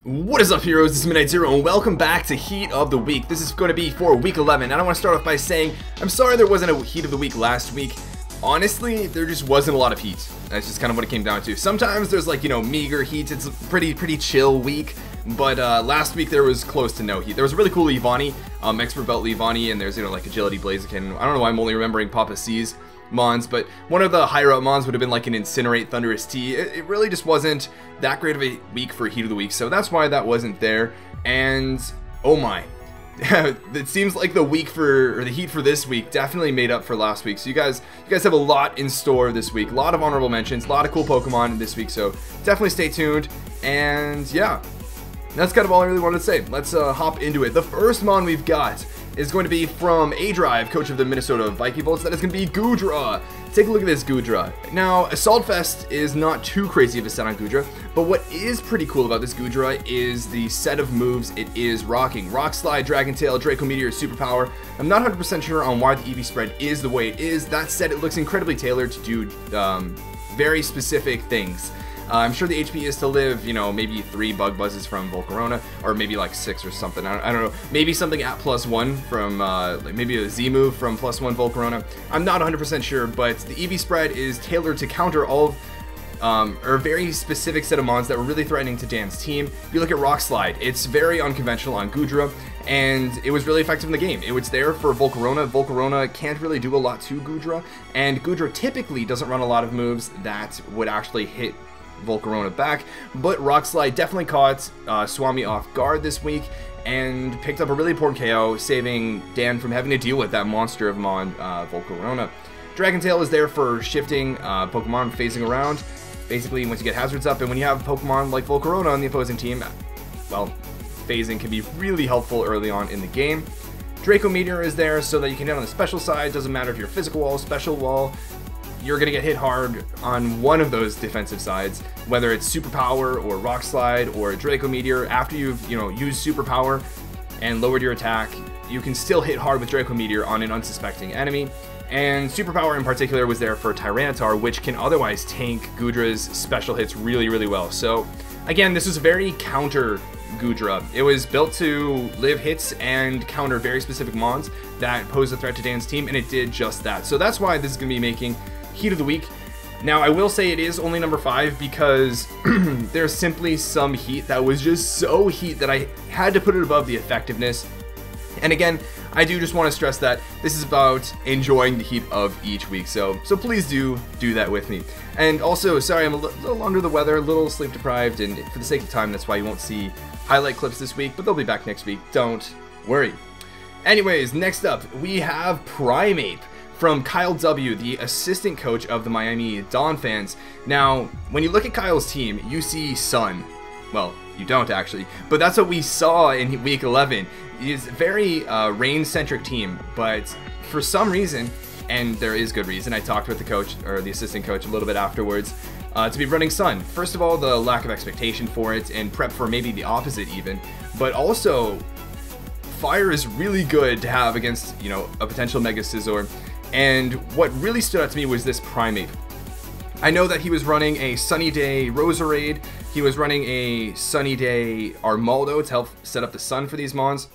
What is up, heroes? This is MidniteZer0 and welcome back to Heat of the Week. This is going to be for week 11, and I want to start off by saying I'm sorry there wasn't a Heat of the Week last week. Honestly, there just wasn't a lot of heat. That's just kind of what it came down to. Sometimes there's like, meager heat. It's a pretty chill week. But last week there was close to no heat. There was a really cool Leavanny, expert belt Leavanny, and there's like agility Blaziken. I don't know why I'm only remembering Papa C's mons, but one of the higher up mons would have been like an Incinerate Thunderous T. It really just wasn't that great of a week for Heat of the Week, so that's why that wasn't there. And oh my, it seems like the heat for this week definitely made up for last week. So you guys have a lot in store this week. A lot of honorable mentions, a lot of cool Pokemon this week. So definitely stay tuned. And yeah, that's kind of all I really wanted to say. Let's hop into it. The first mon we've got is going to be from A-Drive, coach of the Minnesota Vikingbolts. That is going to be Goodra. Take a look at this Goodra. Now, Assault Vest is not too crazy of a set on Goodra, but what is pretty cool about this Goodra is the set of moves it is rocking. Rock Slide, Dragon Tail, Draco Meteor, Superpower. I'm not 100% sure on why the EV spread is the way it is. That said, it looks incredibly tailored to do very specific things. I'm sure the HP is to live, maybe 3 bug buzzes from Volcarona, or maybe like 6 or something. I don't know. Maybe something at +1 from, like maybe a Z move from +1 Volcarona. I'm not 100% sure, but the EV spread is tailored to counter all of, or a very specific set of mons that were really threatening to Dan's team. If you look at Rock Slide, it's very unconventional on Goodra, and it was really effective in the game. It was there for Volcarona. Volcarona can't really do a lot to Goodra, and Goodra typically doesn't run a lot of moves that would actually hit Volcarona back, but Rock Slide definitely caught Swami off guard this week and picked up a really important KO, saving Dan from having to deal with that monster of mon Volcarona. Dragon Tail is there for shifting Pokemon, phasing around. Basically, once you get hazards up, and when you have Pokemon like Volcarona on the opposing team, well, phasing can be really helpful early on in the game. Draco Meteor is there so that you can hit on the special side. Doesn't matter if you're physical wall, special wall, you're going to get hit hard on one of those defensive sides, whether it's Superpower or Rock Slide or Draco Meteor. After you've, used Superpower and lowered your attack, you can still hit hard with Draco Meteor on an unsuspecting enemy. And Superpower in particular was there for Tyranitar, which can otherwise tank Goodra's special hits really, really well. So again, this was very counter Goodra. It was built to live hits and counter very specific mons that pose a threat to Dan's team, and it did just that. So that's why this is going to be making Heat of the Week. Now, I will say it is only number 5 because there's simply some heat that was just so heat that I had to put it above the effectiveness. And again, I do just want to stress that this is about enjoying the heat of each week, so please do that with me. And also, sorry, I'm a little under the weather, a little sleep deprived, and for the sake of time, that's why you won't see highlight clips this week, but they'll be back next week, don't worry. Anyways, next up, we have Primeape from Kyle W., the assistant coach of the Miami Dolphins. Now, when you look at Kyle's team, you see Sun. Well, you don't actually, but that's what we saw in week 11. It's a very rain-centric team, but for some reason, and there is good reason, I talked with the coach, or the assistant coach, a little bit afterwards, to be running Sun. First of all, the lack of expectation for it, and prep for maybe the opposite even, but also, Fire is really good to have against, a potential Mega Scizor. And what really stood out to me was this Primeape. I know that he was running a Sunny Day Roserade, he was running a Sunny Day Armaldo to help set up the sun for these mons,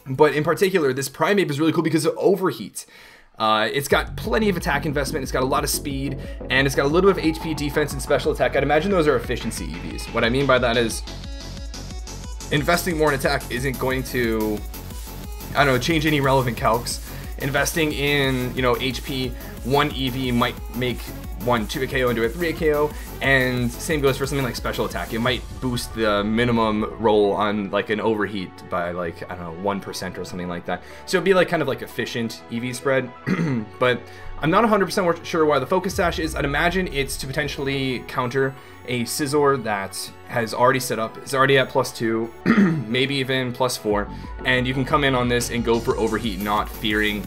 but in particular, this Primeape is really cool because of Overheat. It's got plenty of attack investment, it's got a lot of speed, and it's got a little bit of HP, defense, and special attack. I'd imagine those are efficiency EVs. What I mean by that is, investing more in attack isn't going to, change any relevant calcs. Investing in, HP, 1 EV might make 1 2 KO into a 3 KO, and same goes for something like special attack. It might boost the minimum roll on like an overheat by like, 1% or something like that. So it'd be like kind of like efficient EV spread, but I'm not 100% sure why the Focus Sash is. I'd imagine it's to potentially counter a Scizor that has already set up, it's already at +2, maybe even +4, and you can come in on this and go for Overheat, not fearing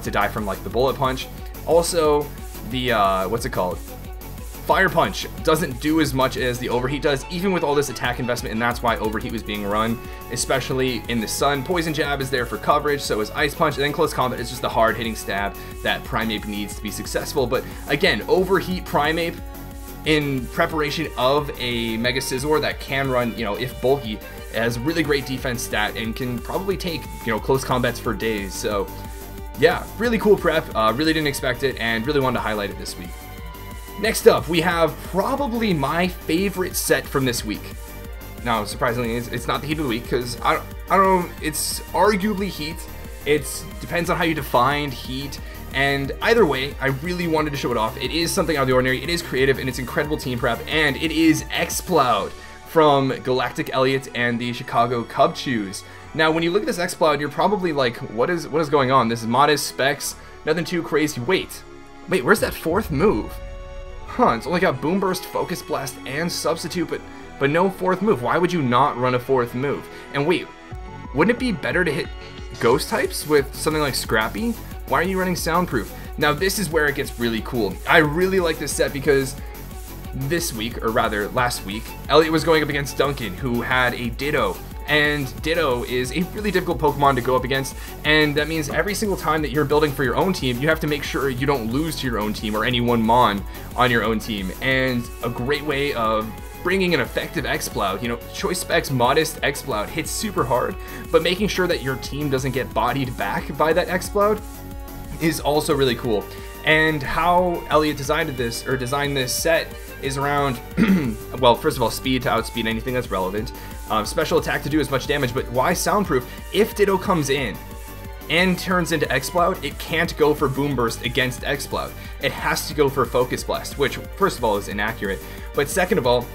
to die from like the Bullet Punch. Also, the, what's it called? Fire Punch doesn't do as much as the Overheat does, even with all this attack investment, and that's why Overheat was being run, especially in the sun. Poison Jab is there for coverage, so is Ice Punch, and then Close Combat is just the hard-hitting stab that Primeape needs to be successful. But again, Overheat Primeape, in preparation of a Mega Scizor that can run, you know, if bulky, has a really great defense stat and can probably take, you know, close combats for days. So yeah, really cool prep, really didn't expect it and really wanted to highlight it this week. Next up, we have probably my favorite set from this week. Now, surprisingly, it's not the heat of the week because I don't know, it's arguably heat. It depends on how you define heat. And either way, I really wanted to show it off. It is something out of the ordinary, it is creative, and it's incredible team prep, and it is Exploud from Galactic Elliott and the Chicago Cub Chews. Now, when you look at this Exploud, you're probably like, what is going on? This is modest specs, nothing too crazy. Wait, where's that fourth move? Huh, it's only got Boom Burst, Focus Blast, and Substitute, but no fourth move. Why would you not run a fourth move? And wait, wouldn't it be better to hit Ghost types with something like Scrappy? Why are you running Soundproof? Now, this is where it gets really cool. I really like this set because this week, or rather last week, Elliott was going up against Duncan, who had a Ditto. And Ditto is a really difficult Pokemon to go up against, and that means every single time that you're building for your own team, you have to make sure you don't lose to your own team or any one Mon on your own team. And a great way of bringing an effective Exploud, you know, choice specs modest Exploud hits super hard, but making sure that your team doesn't get bodied back by that Exploud is also really cool. And how Elliott designed this set is around, well, first of all, speed to outspeed anything that's relevant, special attack to do as much damage, but why Soundproof? If Ditto comes in and turns into Exploud, it can't go for Boom Burst against Exploud. It has to go for Focus Blast, which first of all is inaccurate, but second of all,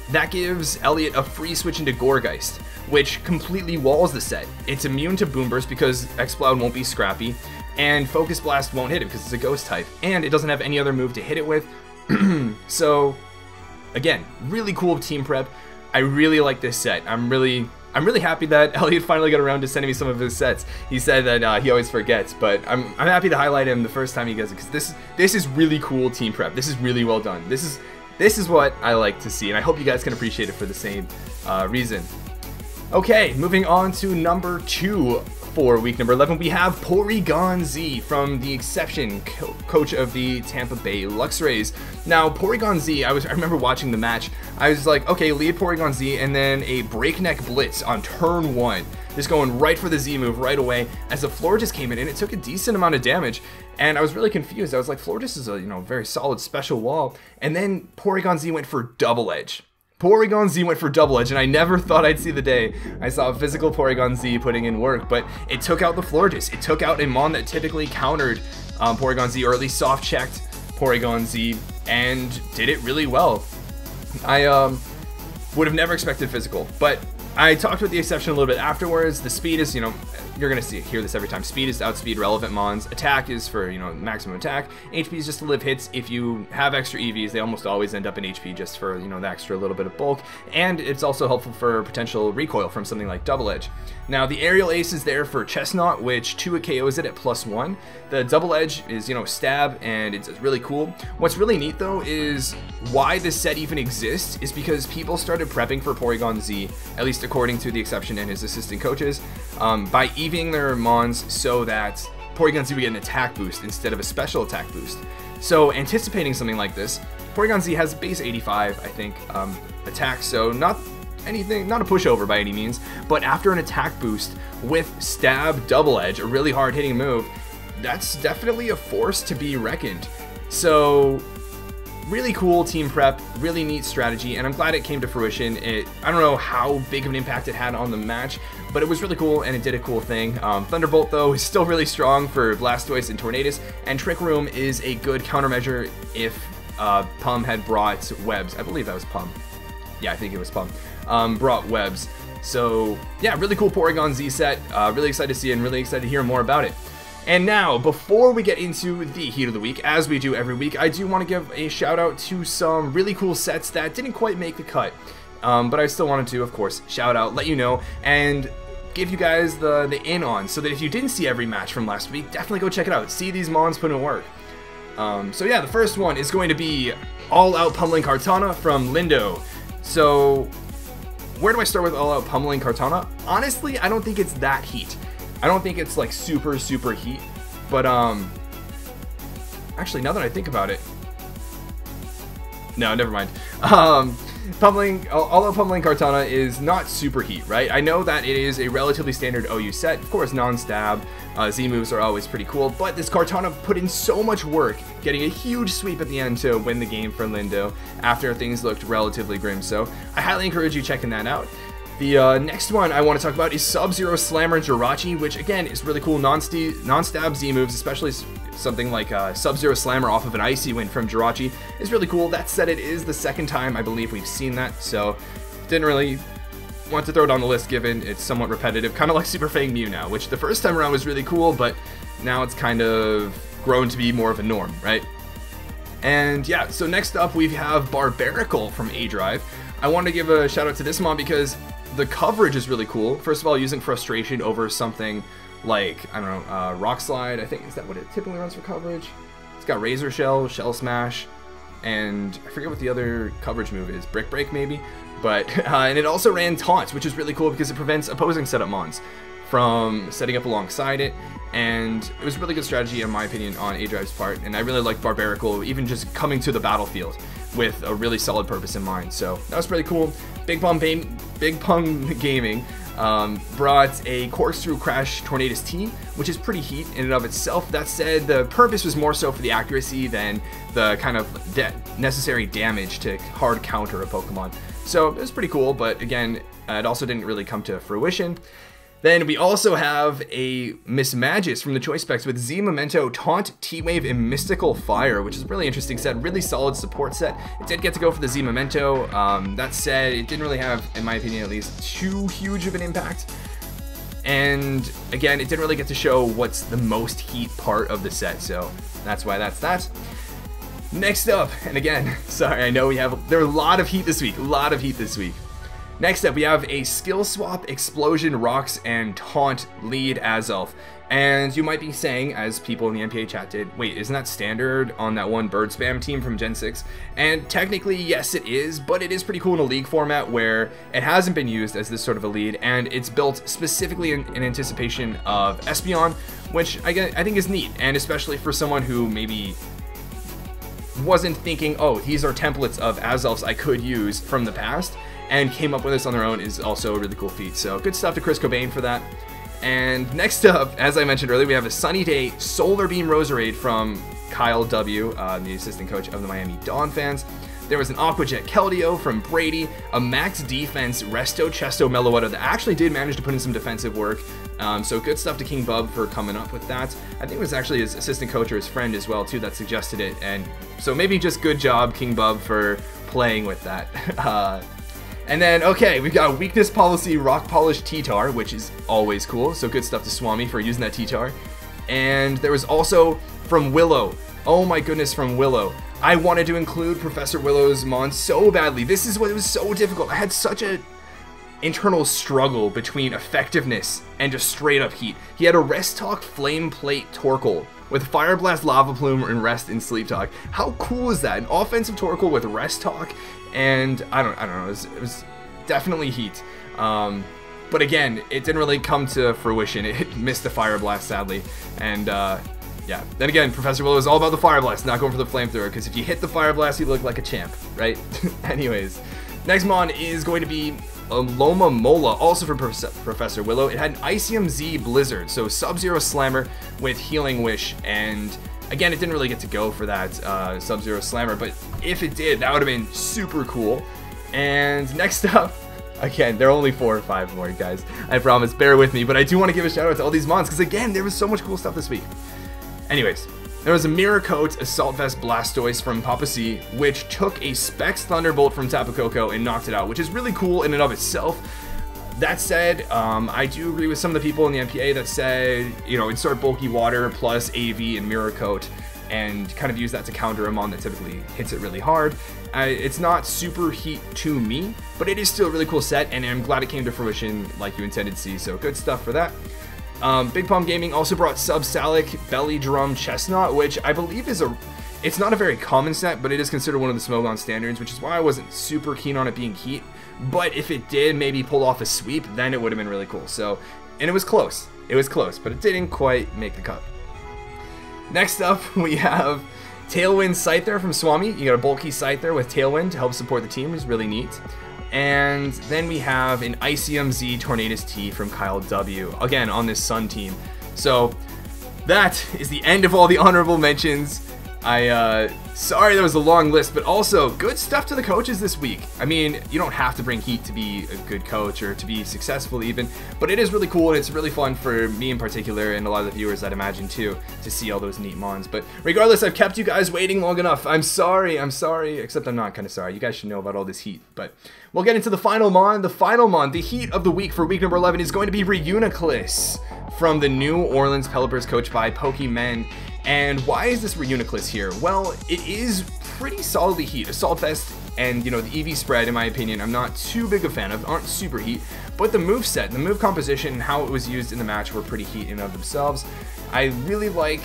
that gives Elliott a free switch into Gourgeist, which completely walls the set. It's immune to Boom Burst because Exploud won't be Scrappy, and Focus Blast won't hit it because it's a Ghost type, and it doesn't have any other move to hit it with. So, again, really cool team prep. I really like this set. I'm really happy that Elliott finally got around to sending me some of his sets. He said that he always forgets, but I'm happy to highlight him the first time he does it because this is really cool team prep. This is really well done. This is what I like to see, and I hope you guys can appreciate it for the same reason. Okay, moving on to number 2 for week number 11, we have Porygon-Z from the Exception, coach of the Tampa Bay Luxrays. Now, Porygon-Z, I remember watching the match, I was like, okay, lead Porygon-Z, and then a breakneck blitz on turn 1. Just going right for the Z move right away as the Florges came in, and it took a decent amount of damage, and I was really confused. I was like, Florges is a, you know, very solid special wall, and then Porygon-Z went for Double Edge. Porygon-Z went for Double Edge, and I never thought I'd see the day I saw a physical Porygon-Z putting in work, but it took out the Florges. It took out a Mon that typically countered Porygon-Z, or at least soft-checked Porygon-Z, and did it really well. I would have never expected physical, but I talked with the Exception a little bit afterwards. The speed is, you know, you're going to hear this every time. Speed is to outspeed relevant Mons. Attack is for, you know, maximum attack. HP is just to live hits. If you have extra EVs, they almost always end up in HP just for, you know, the extra little bit of bulk. And it's also helpful for potential recoil from something like Double Edge. Now, the Aerial Ace is there for Chestnut, which 2 KOs it at +1. The Double Edge is, you know, stab, and it's really cool. What's really neat, though, is why this set even exists is because people started prepping for Porygon-Z, at least according to the Exception and his assistant coaches, by EVing their Mons so that Porygon-Z would get an attack boost instead of a special attack boost. So, anticipating something like this, Porygon-Z has base 85, I think, attack, so not anything, not a pushover by any means, but after an attack boost with Stab Double Edge, a really hard hitting move, that's definitely a force to be reckoned. So, really cool team prep, really neat strategy, and I'm glad it came to fruition. I don't know how big of an impact it had on the match, but it was really cool and it did a cool thing. Thunderbolt, though, is still really strong for Blastoise and Tornadus, and Trick Room is a good countermeasure if Pum had brought webs. I believe that was Pum. Yeah, I think it was Pum. Brought webs. So, yeah, really cool Porygon-Z set. Really excited to see it and really excited to hear more about it. And now, before we get into the Heat of the Week, as we do every week, I do want to give a shout out to some really cool sets that didn't quite make the cut. But I still wanted to, of course, shout out, let you know, and give you guys the in on, so that if you didn't see every match from last week, definitely go check it out. See these Mons put in work. So yeah, the first one is going to be All Out Pummeling Kartana from Lindo. So, where do I start with All Out Pummeling Kartana? Honestly, I don't think it's that heat. I don't think it's like super heat, but actually, now that I think about it, No, never mind. Pummeling, although Pummeling Kartana is not super heat, right? I know that it is a relatively standard OU set. Of course, non-stab, Z moves are always pretty cool, but this Kartana put in so much work, getting a huge sweep at the end to win the game for Lindo after things looked relatively grim. So I highly encourage you checking that out. The next one I want to talk about is Sub-Zero Slammer Jirachi, which again is really cool non-stab Z moves, especially something like Sub-Zero Slammer off of an Icy Wind from Jirachi is really cool. That said, it is the second time I believe we've seen that, so didn't really want to throw it on the list given it's somewhat repetitive, kind of like Super Fang Mew now, which the first time around was really cool, but now it's kind of grown to be more of a norm, right? And yeah, so next up we have Barbarical from A-Drive. I want to give a shout out to this mon because the coverage is really cool. First of all, using Frustration over something like, I don't know, Rock Slide, I think, is that what it typically runs for coverage? It's got Razor Shell, Shell Smash, and I forget what the other coverage move is, Brick Break maybe? But, and it also ran Taunt, which is really cool because it prevents opposing setup mons from setting up alongside it, and it was a really good strategy in my opinion on A-Drive's part, and I really like Barbarical even just coming to the battlefield with a really solid purpose in mind, so that was pretty cool. Big Pong Gaming brought a Corkscrew Crash Tornadus T, which is pretty heat in and of itself. That said, the purpose was more so for the accuracy than the kind of necessary damage to hard counter a Pokemon. So it was pretty cool, but again, it also didn't really come to fruition. Then we also have a Mismagus from the Choice Specs with Z Memento, Taunt, T-Wave, and Mystical Fire, which is a really interesting set, really solid support set. It did get to go for the Z Memento. That said, it didn't really have, in my opinion at least, too huge of an impact. And again, it didn't really get to show what's the most heat part of the set, so that's why that's that. Next up, and again, sorry, I know there are a lot of heat this week, Next up, we have a Skill Swap, Explosion, Rocks, and Taunt lead Azelf. And you might be saying, as people in the NPA chat did, wait, isn't that standard on that one Bird Spam team from Gen 6? And technically, yes it is, but it is pretty cool in a league format where it hasn't been used as this sort of a lead, and it's built specifically in anticipation of Espeon, which I think is neat, and especially for someone who maybe wasn't thinking, oh, these are templates of Azelfs I could use from the past, and came up with this on their own is also a really cool feat. So good stuff to Chris Cobain for that. And next up, as I mentioned earlier, we have a Sunny Day Solar Beam Roserade from Kyle W., the assistant coach of the Miami Dawn fans. There was an Aqua Jet Keldeo from Brady, a Max Defense Resto Chesto Meloetta that actually did manage to put in some defensive work. So good stuff to King Bub for coming up with that. I think it was actually his assistant coach or his friend as well too that suggested it. And so maybe just good job King Bub for playing with that. And then, okay, we've got Weakness Policy Rock Polish T-Tar, which is always cool, so good stuff to Swami for using that T-Tar. And there was also from Willow. Oh my goodness, from Willow. I wanted to include Professor Willow's mon so badly. This is what was so difficult. I had such a internal struggle between effectiveness and just straight up heat. He had a Rest Talk Flame Plate Torkoal with Fire Blast Lava Plume and Rest in Sleep Talk. How cool is that? An offensive Torkoal with Rest Talk, and I don't know, it was definitely heat. But again, it didn't really come to fruition. It missed the Fire Blast, sadly. And yeah, then again, Professor Willow is all about the Fire Blast, not going for the Flamethrower, because if you hit the Fire Blast, you look like a champ, right? Anyways, next mon is going to be Loma Mola, also from Professor Willow. It had an Icium Z Blizzard, so Sub-Zero Slammer with Healing Wish, and again, it didn't really get to go for that Sub-Zero Slammer, but if it did, that would have been super cool. And next up, again, there are only 4 or 5 more, guys. I promise, bear with me, but I do want to give a shout out to all these mons, because again, there was so much cool stuff this week. Anyways, there was a Mirror Coat Assault Vest Blastoise from Papa C, which took a Specs Thunderbolt from Tapu Koko and knocked it out, which is really cool in and of itself. That said, I do agree with some of the people in the NPA that said, you know, insert Bulky Water plus AV and Mirror Coat and kind of use that to counter a mon that typically hits it really hard. It's not super heat to me, but it is still a really cool set, and I'm glad it came to fruition like you intended to see, so good stuff for that. Big Palm Gaming also brought Subsalic Belly Drum Chestnut, which I believe is it's not a very common set, but it is considered one of the Smogon standards, which is why I wasn't super keen on it being heat. But if it did maybe pull off a sweep, then it would have been really cool. So, and it was close. It was close, but it didn't quite make the cut. Next up, we have Tailwind Scyther from Swami. You got a bulky Scyther with Tailwind to help support the team, which is really neat. And then we have an Icium-Z Tornadus T from Kyle W. Again, on this Sun team. So that is the end of all the honorable mentions. Sorry that was a long list, but also good stuff to the coaches this week. I mean, you don't have to bring heat to be a good coach or to be successful even, but it is really cool and it's really fun for me in particular and a lot of the viewers, I'd imagine too, to see all those neat mons. But regardless, I've kept you guys waiting long enough. I'm sorry, except I'm not kind of sorry. You guys should know about all this heat, but we'll get into the final mon. The heat of the week for week number 11 is going to be Reuniclus from the New Orleans Pelipers, coached by Pokemon. And why is this Reuniclus here? Well, it is pretty solidly heat. Assault Vest and, you know, the EV spread, in my opinion, I'm not too big a fan of, aren't super heat. But the move set, the move composition, and how it was used in the match were pretty heat in and of themselves. I really like,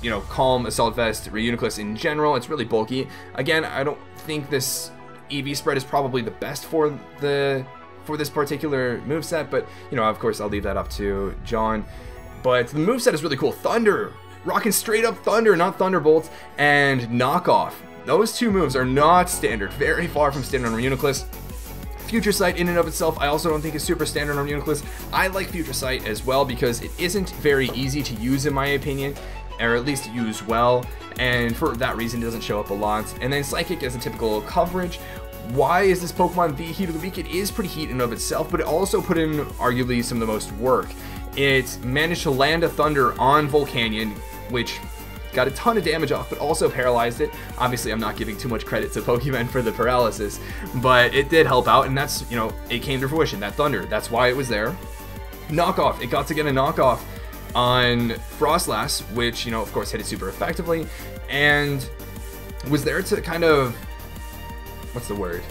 you know, Calm, Assault Vest, Reuniclus in general. It's really bulky. Again, I don't think this EV spread is probably the best for this particular moveset, but, you know, of course, I'll leave that up to John. But the moveset is really cool. Thunder! Rocking straight up Thunder, not Thunderbolt, and Knockoff. Those two moves are not standard, very far from standard on Reuniclus. Future Sight in and of itself, I also don't think is super standard on Reuniclus. I like Future Sight as well because it isn't very easy to use in my opinion, or at least use well, and for that reason it doesn't show up a lot. And then Psychic as a typical coverage. Why is this Pokemon the heat of the week? It is pretty heat in and of itself, but it also put in arguably some of the most work. It managed to land a Thunder on Volcanion, which got a ton of damage off, but also paralyzed it. Obviously, I'm not giving too much credit to Pokemon for the paralysis, but it did help out, and that's, you know, it came to fruition, that Thunder. That's why it was there. Knockoff, it got to get a knockoff on Frostlass, which, you know, of course, hit it super effectively, and was there to kind of, what's the word?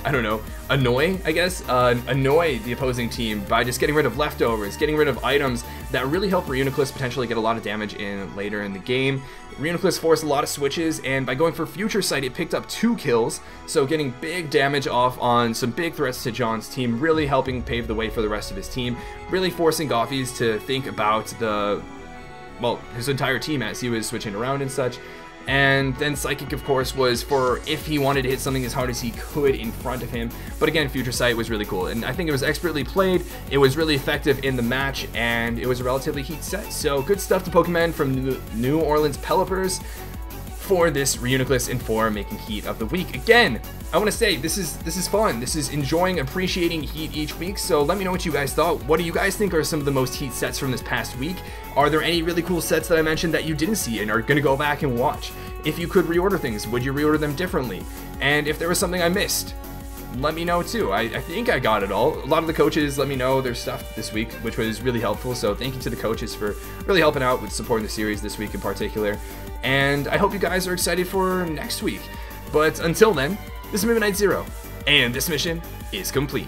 I don't know, annoy, I guess, annoy the opposing team by just getting rid of leftovers, getting rid of items that really help Reuniclus potentially get a lot of damage in later in the game. Reuniclus forced a lot of switches, and by going for Future Sight, it picked up 2 kills, so getting big damage off on some big threats to John's team, really helping pave the way for the rest of his team, really forcing Goffies to think about his entire team as he was switching around and such. And then Psychic, of course, was for if he wanted to hit something as hard as he could in front of him. But again, Future Sight was really cool, and I think it was expertly played, it was really effective in the match, and it was a relatively heat set. So good stuff to Pokemon from the New Orleans Pelipers for this Reuniclus and for making heat of the week. Again, I want to say this is fun. This is enjoying, appreciating heat each week. So let me know what you guys thought. What do you guys think are some of the most heat sets from this past week? Are there any really cool sets that I mentioned that you didn't see and are going to go back and watch? If you could reorder things, would you reorder them differently? And if there was something I missed, let me know too. I think I got it all. A lot of the coaches let me know their stuff this week, which was really helpful. So thank you to the coaches for really helping out with supporting the series this week in particular. And I hope you guys are excited for next week. But until then, this is MidniteZer0, and this mission is complete.